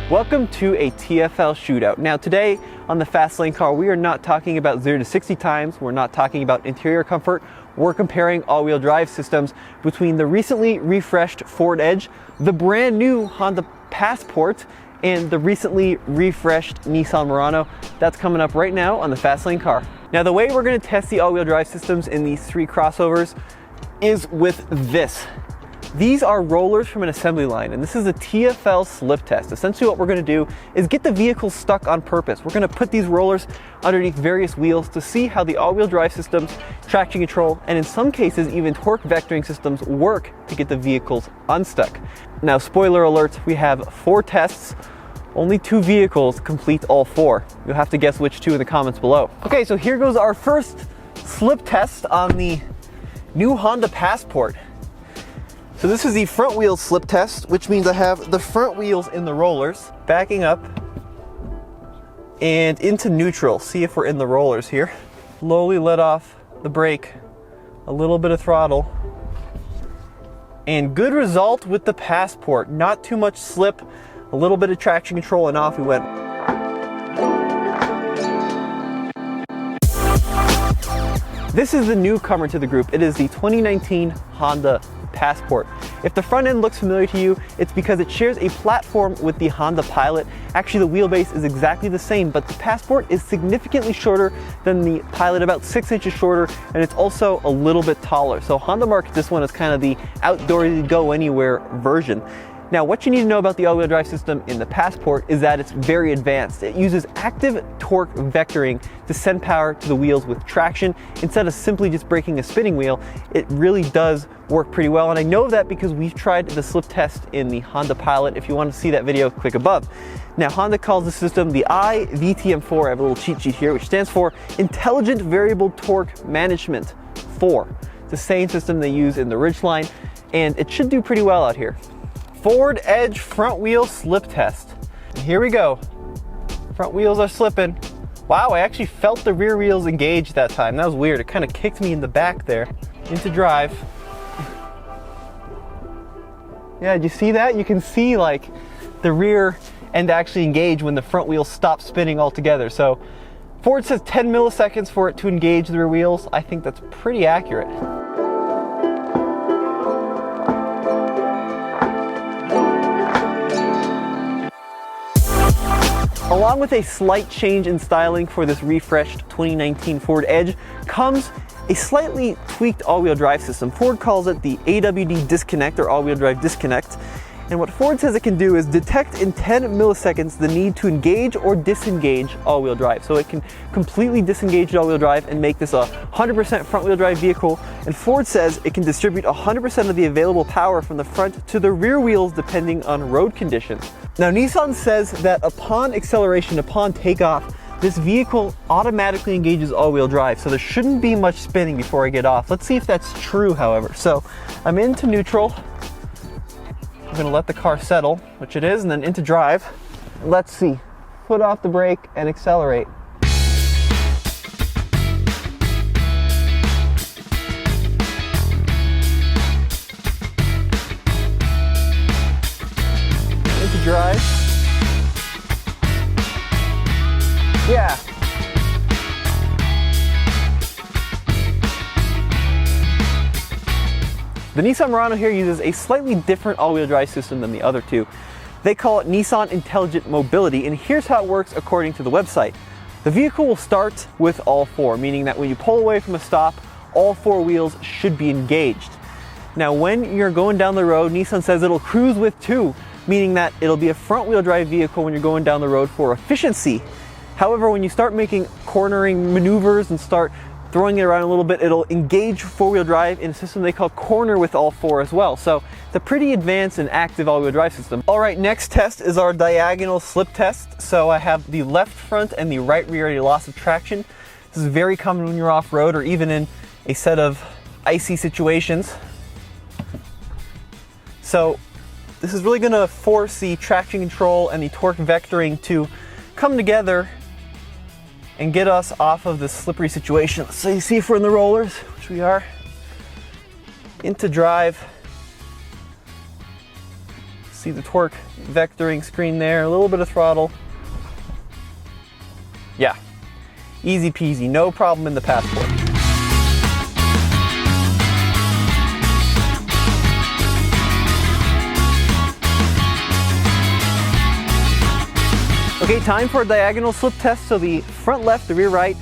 Welcome to a TFL shootout. Now today on the Fast Lane Car, we are not talking about 0 to 60 times, we're not talking about interior comfort, we're comparing all-wheel drive systems between the recently refreshed Ford Edge, the brand new Honda Passport, and the recently refreshed Nissan Murano. That's coming up right now on the Fast Lane Car. Now the way we're going to test the all-wheel drive systems in these three crossovers is with this. These are rollers from an assembly line, and this is a TFL slip test. Essentially what we're going to do is get the vehicle stuck on purpose. We're going to put these rollers underneath various wheels to see how the all-wheel drive systems, traction control, and in some cases even torque vectoring systems work to get the vehicles unstuck. Now spoiler alert, we have 4 tests. Only 2 vehicles complete all 4. You'll have to guess which 2 in the comments below. Okay, so here goes our first slip test on the new Honda Passport. So this is the front wheel slip test, which means I have the front wheels in the rollers, backing up and into neutral. See if we're in the rollers here. Slowly let off the brake, a little bit of throttle. And good result with the Passport. Not too much slip, a little bit of traction control, and off we went. This is the newcomer to the group. It is the 2019 Honda Passport. If the front end looks familiar to you, it's because it shares a platform with the Honda Pilot. Actually, the wheelbase is exactly the same, but the Passport is significantly shorter than the Pilot, about 6 inches shorter, and it's also a little bit taller. So Honda markets this one as kind of the outdoorsy, go anywhere version. Now, what you need to know about the all-wheel drive system in the Passport is that it's very advanced. It uses active torque vectoring to send power to the wheels with traction instead of simply just breaking a spinning wheel. It really does work pretty well, and I know that because we've tried the slip test in the Honda Pilot. If you want to see that video, click above. Now, Honda calls the system the IVTM4. I have a little cheat sheet here, which stands for Intelligent Variable Torque Management 4. It's the same system they use in the Ridgeline, and it should do pretty well out here. Ford Edge front wheel slip test. And here we go. Front wheels are slipping. Wow, I actually felt the rear wheels engaged that time. That was weird. It kind of kicked me in the back there. Into drive. Yeah, did you see that? You can see like the rear end actually engage when the front wheels stop spinning altogether. So Ford says 10 milliseconds for it to engage the rear wheels. I think that's pretty accurate. Along with a slight change in styling for this refreshed 2019 Ford Edge comes a slightly tweaked all-wheel drive system. Ford calls it the AWD disconnect, or all-wheel drive disconnect. And what Ford says it can do is detect in 10 milliseconds the need to engage or disengage all-wheel drive. So it can completely disengage all-wheel drive and make this a 100% front-wheel drive vehicle. And Ford says it can distribute 100% of the available power from the front to the rear wheels depending on road conditions. Now, Nissan says that upon acceleration, upon takeoff, this vehicle automatically engages all-wheel drive, so there shouldn't be much spinning before I get off. Let's see if that's true, however. So I'm into neutral. I'm gonna let the car settle, which it is, and then into drive. Let's see. Foot off the brake and accelerate. Into drive. Yeah. The Nissan Murano here uses a slightly different all-wheel drive system than the other two. They call it Nissan Intelligent Mobility, and here's how it works according to the website. The vehicle will start with all 4, meaning that when you pull away from a stop, all 4 wheels should be engaged. Now, when you're going down the road, Nissan says it'll cruise with 2, meaning that it'll be a front-wheel drive vehicle when you're going down the road for efficiency. However, when you start making cornering maneuvers and start throwing it around a little bit, it'll engage 4-wheel drive in a system they call corner with all 4 as well. So it's a pretty advanced and active all-wheel drive system. All right, next test is our diagonal slip test. So I have the left front and the right rear loss of traction. This is very common when you're off-road or even in a set of icy situations. So this is really gonna force the traction control and the torque vectoring to come together and get us off of this slippery situation. So you see if we're in the rollers, which we are, into drive, See the torque vectoring screen there, a little bit of throttle. Yeah, easy peasy, no problem in the Passport. Okay, time for a diagonal slip test. So the front left, the rear right,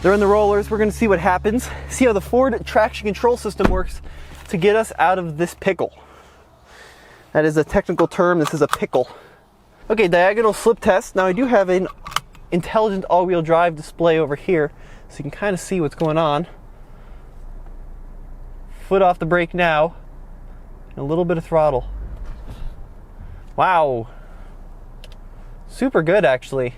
they're in the rollers. We're gonna see what happens. See how the Ford traction control system works to get us out of this pickle. That is a technical term, this is a pickle. Okay, diagonal slip test. Now I do have an intelligent all-wheel drive display over here, so you can kind of see what's going on. Foot off the brake now, and a little bit of throttle. Wow. Super good, actually.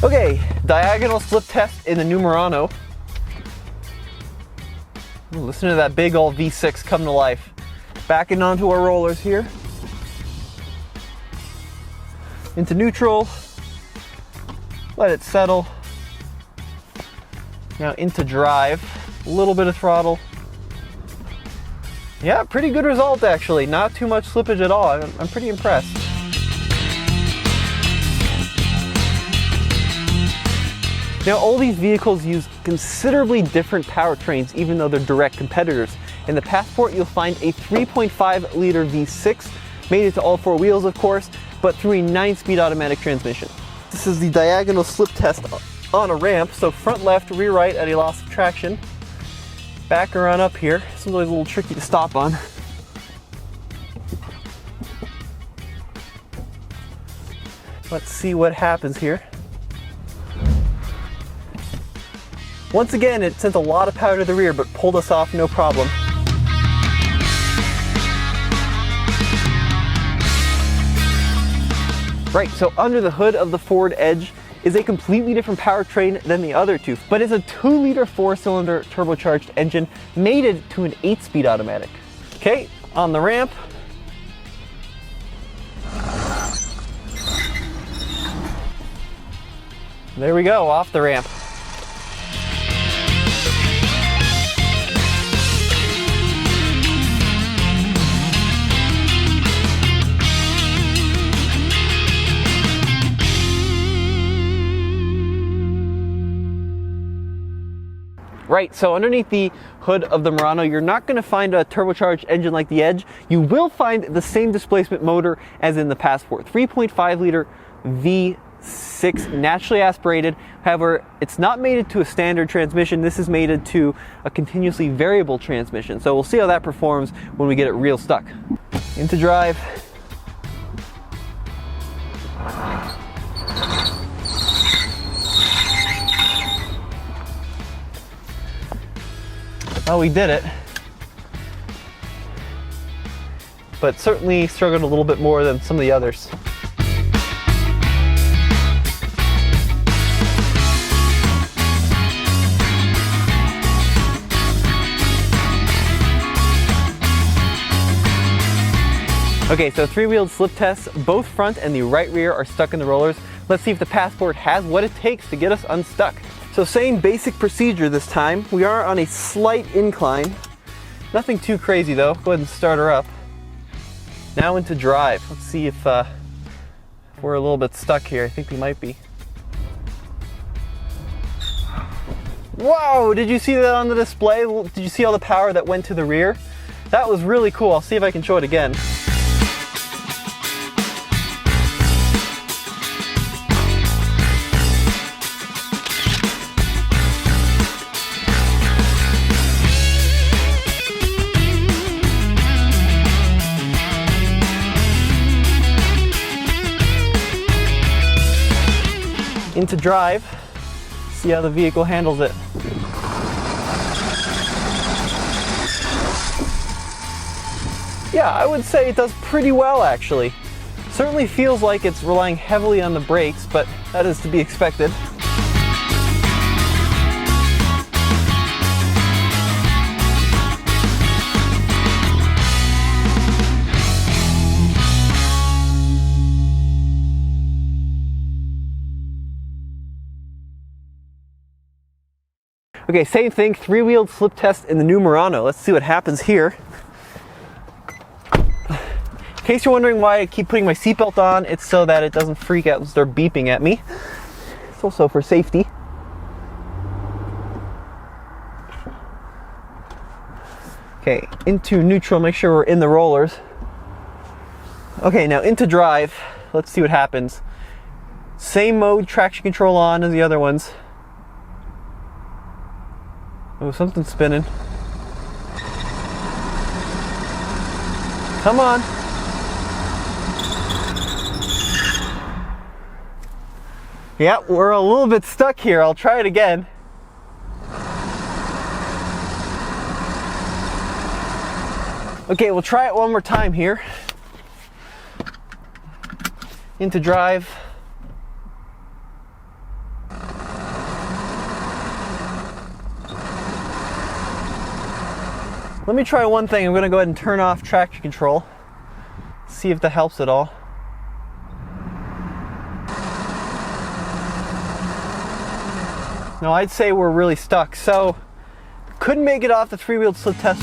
Okay, diagonal slip test in the new Murano. Ooh, listen to that big old V6 come to life. Backing onto our rollers here. Into neutral. Let it settle. Now into drive, a little bit of throttle. Yeah, pretty good result actually. Not too much slippage at all. I'm pretty impressed. Now all these vehicles use considerably different powertrains even though they're direct competitors. In the Passport you'll find a 3.5 liter V6, made it to all four wheels of course, but through a 9-speed automatic transmission. This is the diagonal slip test on a ramp, so front left, rear right at a loss of traction. Back around up here. This one's always a little tricky to stop on. Let's see what happens here. Once again, it sent a lot of power to the rear, but pulled us off no problem. Right, so under the hood of the Ford Edge is a completely different powertrain than the other two, but it's a 2-liter 4-cylinder turbocharged engine mated to an 8-speed automatic. Okay, on the ramp. There we go, off the ramp. Right, so underneath the hood of the Murano, you're not going to find a turbocharged engine like the Edge. You will find the same displacement motor as in the Passport. 3.5 liter V6, naturally aspirated. However, it's not mated to a standard transmission. This is mated to a continuously variable transmission. So we'll see how that performs when we get it real stuck. Into drive. Well, we did it, but certainly struggled a little bit more than some of the others. Okay, so three-wheeled slip tests, both front and the right rear are stuck in the rollers. Let's see if the Passport has what it takes to get us unstuck. So same basic procedure this time. We are on a slight incline. Nothing too crazy though. Go ahead and start her up. Now into drive. Let's see if we're a little bit stuck here. I think we might be. Whoa, did you see that on the display? Did you see all the power that went to the rear? That was really cool. I'll see if I can show it again. Into drive, see how the vehicle handles it. Yeah, I would say it does pretty well actually. Certainly feels like it's relying heavily on the brakes, but that is to be expected. Okay, same thing, three-wheeled slip test in the new Murano. Let's see what happens here. In case you're wondering why I keep putting my seatbelt on, it's so that it doesn't freak out and start beeping at me. It's also for safety. Okay, into neutral, make sure we're in the rollers. Okay, now into drive. Let's see what happens. Same mode, traction control on as the other ones. Oh, something's spinning. Come on. Yeah, we're a little bit stuck here. I'll try it again. Okay, we'll try it one more time here. Into drive. Let me try one thing. I'm going to go ahead and turn off traction control. See if that helps at all. No, I'd say we're really stuck. So, couldn't make it off the three-wheeled slip test.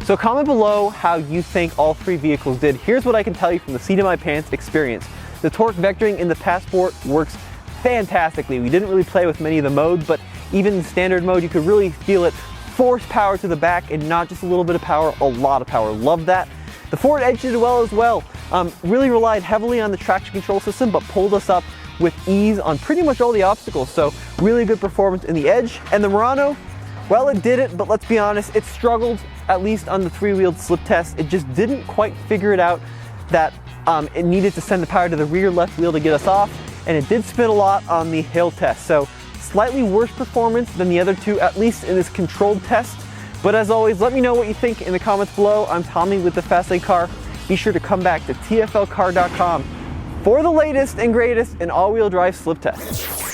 So comment below how you think all three vehicles did. Here's what I can tell you from the seat of my pants experience. The torque vectoring in the Passport works fantastically. We didn't really play with many of the modes, but even in standard mode, you could really feel it force power to the back and not just a little bit of power, a lot of power. Love that. The Ford Edge did well as well. Really relied heavily on the traction control system, but pulled us up with ease on pretty much all the obstacles. So really good performance in the Edge. And the Murano, well, it did it, but let's be honest, it struggled, at least on the three-wheeled slip test. It just didn't quite figure it out that it needed to send the power to the rear left wheel to get us off, and it did spin a lot on the hill test. So slightly worse performance than the other two, at least in this controlled test. But as always, let me know what you think in the comments below. I'm Tommy with the Fastlane Car. Be sure to come back to tflcar.com for the latest and greatest in all-wheel drive slip tests.